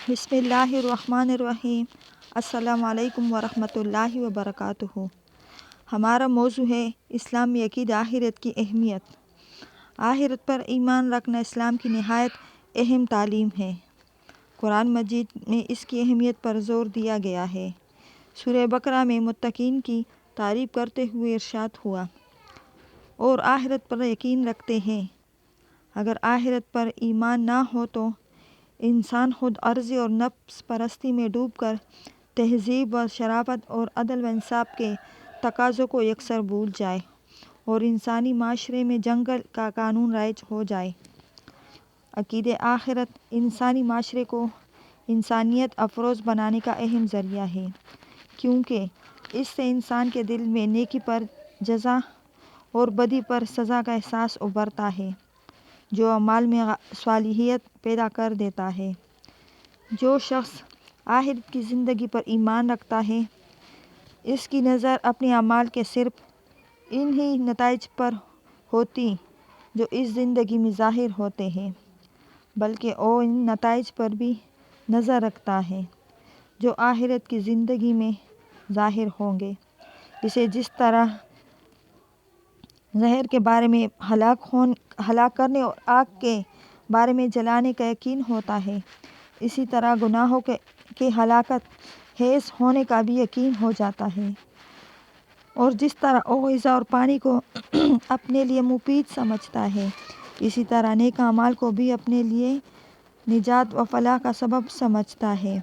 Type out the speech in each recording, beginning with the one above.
بسم اللہ الرحمن الرحیم۔ السلام علیکم ورحمۃ اللہ وبرکاتہ۔ ہمارا موضوع ہے اسلام میں عقیدہ آخرت کی اہمیت۔ آخرت پر ایمان رکھنا اسلام کی نہایت اہم تعلیم ہے۔ قرآن مجید میں اس کی اہمیت پر زور دیا گیا ہے۔ سورہ بقرہ میں متقین کی تعریف کرتے ہوئے ارشاد ہوا، اور آخرت پر یقین رکھتے ہیں۔ اگر آخرت پر ایمان نہ ہو تو انسان خود عرضی اور نفس پرستی میں ڈوب کر تہذیب و شرافت اور عدل و انصاف کے تقاضوں کو یکسر بھول جائے اور انسانی معاشرے میں جنگل کا قانون رائج ہو جائے۔ عقیدہ آخرت انسانی معاشرے کو انسانیت افروز بنانے کا اہم ذریعہ ہے، کیونکہ اس سے انسان کے دل میں نیکی پر جزا اور بدی پر سزا کا احساس ابھرتا ہے، جو اعمال میں صالحیت پیدا کر دیتا ہے۔ جو شخص آخرت کی زندگی پر ایمان رکھتا ہے، اس کی نظر اپنے اعمال کے صرف انہی نتائج پر ہوتی جو اس زندگی میں ظاہر ہوتے ہیں، بلکہ وہ ان نتائج پر بھی نظر رکھتا ہے جو آخرت کی زندگی میں ظاہر ہوں گے۔ اسے جس طرح زہر کے بارے میں ہلاک کرنے اور آگ کے بارے میں جلانے کا یقین ہوتا ہے، اسی طرح گناہوں کے ہلاکت خیز ہونے کا بھی یقین ہو جاتا ہے۔ اور جس طرح وہ غذا اور پانی کو اپنے لیے مفید سمجھتا ہے، اسی طرح نیک اعمال کو بھی اپنے لیے نجات و فلاح کا سبب سمجھتا ہے۔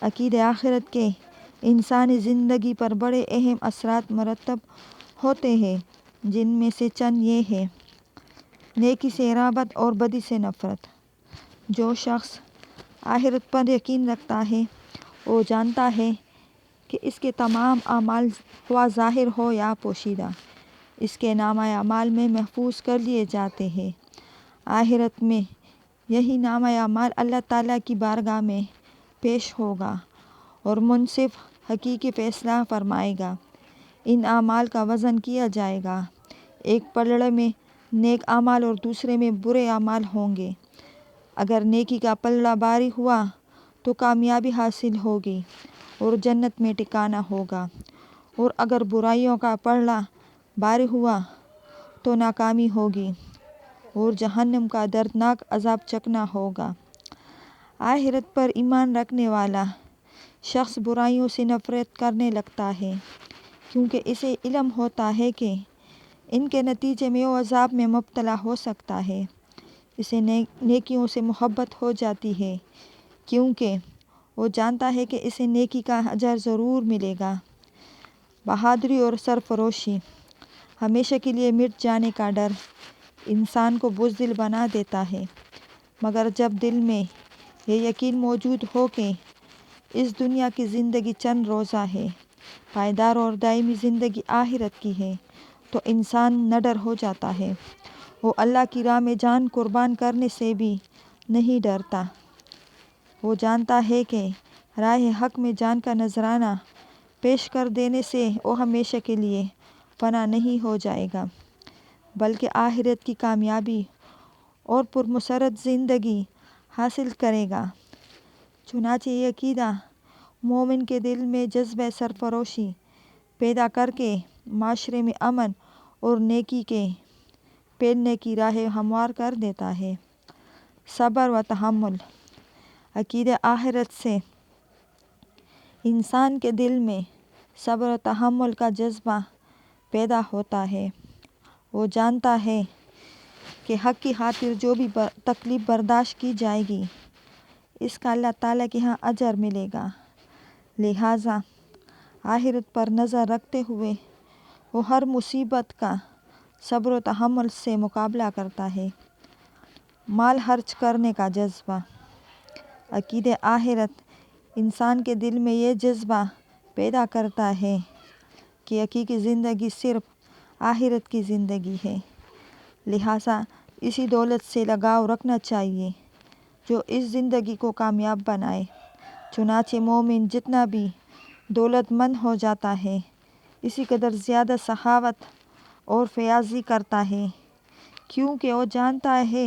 عقیدہ آخرت کے انسانی زندگی پر بڑے اہم اثرات مرتب ہوتے ہیں، جن میں سے چند یہ ہیں: نیکی سے رغبت اور بدی سے نفرت۔ جو شخص آخرت پر یقین رکھتا ہے، وہ جانتا ہے کہ اس کے تمام اعمال خواہ ظاہر ہو یا پوشیدہ، اس کے نامہ اعمال میں محفوظ کر لیے جاتے ہیں۔ آخرت میں یہی نامہ اعمال اللہ تعالیٰ کی بارگاہ میں پیش ہوگا اور منصف حقیقی فیصلہ فرمائے گا۔ ان اعمال کا وزن کیا جائے گا۔ ایک پلڑے میں نیک اعمال اور دوسرے میں برے اعمال ہوں گے۔ اگر نیکی کا پلڑا بھاری ہوا تو کامیابی حاصل ہوگی اور جنت میں ٹھکانہ ہوگا، اور اگر برائیوں کا پلڑا بھاری ہوا تو ناکامی ہوگی اور جہنم کا دردناک عذاب چکھنا ہوگا۔ آخرت پر ایمان رکھنے والا شخص برائیوں سے نفرت کرنے لگتا ہے، کیونکہ اسے علم ہوتا ہے کہ ان کے نتیجے میں وہ عذاب میں مبتلا ہو سکتا ہے۔ اسے نیکیوں سے محبت ہو جاتی ہے، کیونکہ وہ جانتا ہے کہ اسے نیکی کا اجر ضرور ملے گا۔ بہادری اور سرفروشی۔ ہمیشہ کے لیے مٹ جانے کا ڈر انسان کو بزدل بنا دیتا ہے، مگر جب دل میں یہ یقین موجود ہو کہ اس دنیا کی زندگی چند روزہ ہے، پائیدار اور دائمی زندگی آخرت کی ہے، تو انسان نڈر ہو جاتا ہے۔ وہ اللہ کی راہ میں جان قربان کرنے سے بھی نہیں ڈرتا۔ وہ جانتا ہے کہ راہ حق میں جان کا نذرانہ پیش کر دینے سے وہ ہمیشہ کے لیے فنا نہیں ہو جائے گا، بلکہ آخرت کی کامیابی اور پرمسرت زندگی حاصل کرے گا۔ چنانچہ یہ عقیدہ مومن کے دل میں جذبہ سرفروشی پیدا کر کے معاشرے میں امن اور نیکی کے پھیلنے کی راہ ہموار کر دیتا ہے۔ صبر و تحمل۔ عقیدہ آخرت سے انسان کے دل میں صبر و تحمل کا جذبہ پیدا ہوتا ہے۔ وہ جانتا ہے کہ حق کی خاطر جو بھی تکلیف برداشت کی جائے گی، اس کا اللہ تعالیٰ کے ہاں اجر ملے گا۔ لہٰذا آخرت پر نظر رکھتے ہوئے وہ ہر مصیبت کا صبر و تحمل سے مقابلہ کرتا ہے۔ مال خرچ کرنے کا جذبہ۔ عقیدہ آخرت انسان کے دل میں یہ جذبہ پیدا کرتا ہے کہ حقیقی زندگی صرف آخرت کی زندگی ہے، لہٰذا اسی دولت سے لگاؤ رکھنا چاہیے جو اس زندگی کو کامیاب بنائے۔ چنانچہ مومن جتنا بھی دولت مند ہو جاتا ہے، اسی قدر زیادہ سخاوت اور فیاضی کرتا ہے، کیونکہ وہ جانتا ہے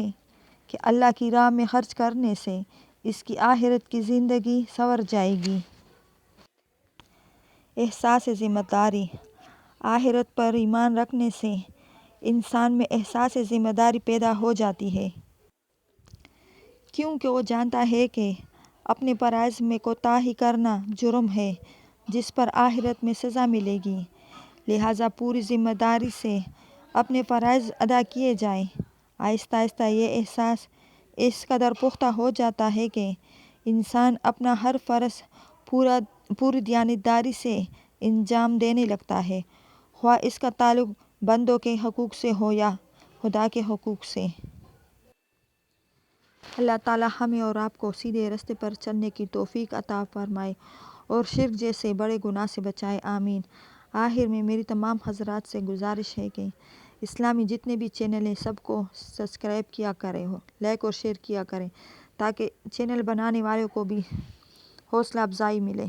کہ اللہ کی راہ میں خرچ کرنے سے اس کی آخرت کی زندگی سنور جائے گی۔ احساس ذمہ داری۔ آخرت پر ایمان رکھنے سے انسان میں احساس ذمہ داری پیدا ہو جاتی ہے، کیونکہ وہ جانتا ہے کہ اپنے فرائض میں کوتاہی کرنا جرم ہے جس پر آخرت میں سزا ملے گی، لہٰذا پوری ذمہ داری سے اپنے فرائض ادا کیے جائیں۔ آہستہ آہستہ یہ احساس اس قدر پختہ ہو جاتا ہے کہ انسان اپنا ہر فرض پوری دیانتداری سے انجام دینے لگتا ہے، خواہ اس کا تعلق بندوں کے حقوق سے ہو یا خدا کے حقوق سے۔ اللہ تعالیٰ ہمیں اور آپ کو سیدھے راستے پر چلنے کی توفیق عطا فرمائے اور شرک جیسے بڑے گناہ سے بچائے، آمین۔ آخر میں میری تمام حضرات سے گزارش ہے کہ اسلامی جتنے بھی چینل ہیں سب کو سبسکرائب کیا کریں، لائک اور شیئر کیا کریں تاکہ چینل بنانے والوں کو بھی حوصلہ افزائی ملے۔